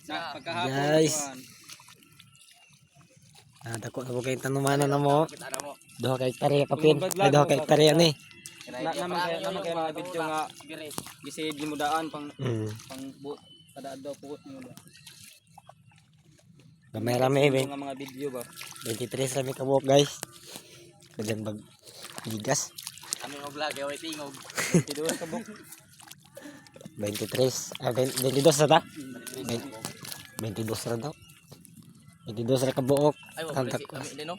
pagkahapon. Guys. Dako na po kayong tanumanan na mo. Duha kay hektarya kapin. Ay duha kay hektarya ni. Naman kayo mga video nga gisid mo daan pang kada adlaw puot mo da. Gamay-rami Mga video ba. 23 rami ka buok guys. Kadyan bag gigas. Kami og vlog ay tingog. 22 ka buok. 23. 22 na ta? 22 na daw. 22 na ka buok. Kami din no.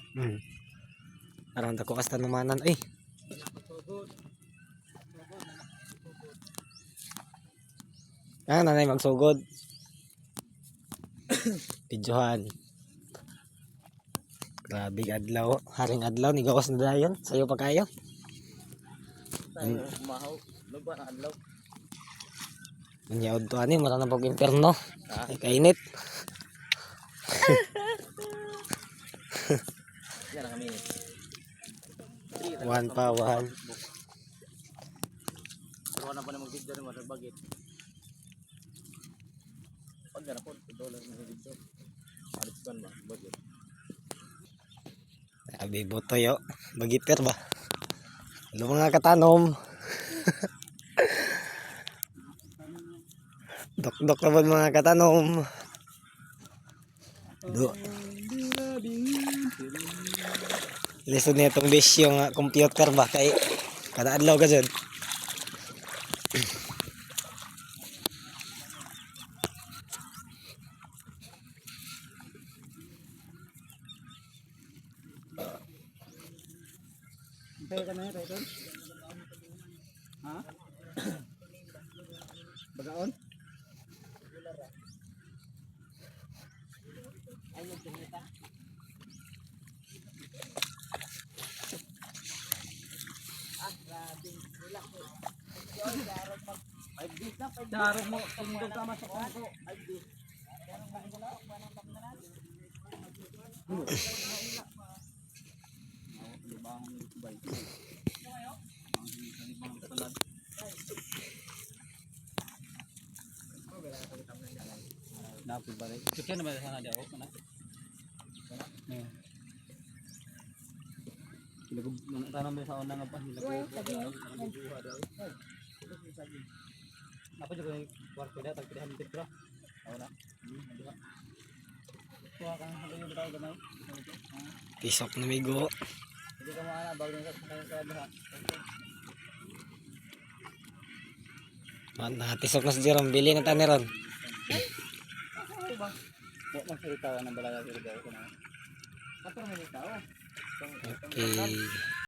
Aron dako kas tanumanan ay. Nanay magsugod. Videohan. Grabe adlaw, haring adlaw ni gawas na dayon. Sayo pa kayo. Mahaw, lugba na adlaw. Manyaod to ani, mara na pag impierno. Ay kainit. Yan na kami. One pa, one. Pero na pa na mag-video ni Mother Bagit. Pag na po, $2 na video. Alis ba ba? Budget. Abi botoyo, bagiter ba? Ano mga katanom? Dok-dok na ba mga katanom? Listen niya itong dish yung computer ba? Kay kada adlaw ka dyan. Tayo ka na tayo. Ha? Bagaon? Ayun tinita. Grabe. Relax. Darog mo tungkol ka masuk ako. Ay di. Dapat balik. Kita naman sana dia ako na. Lagu tanam sa una nga pa sila ko. Apa juga ni kwarto dah tak kira tira. Awala. Kuha kang halo yung tao gamay. Tisok na migo. Hindi ka maana bago sa diha. Tisok na si Jerome, bili na tani ron. Wala sa itaw ng balaga sa daw ko na. Kapag may tao. Okay.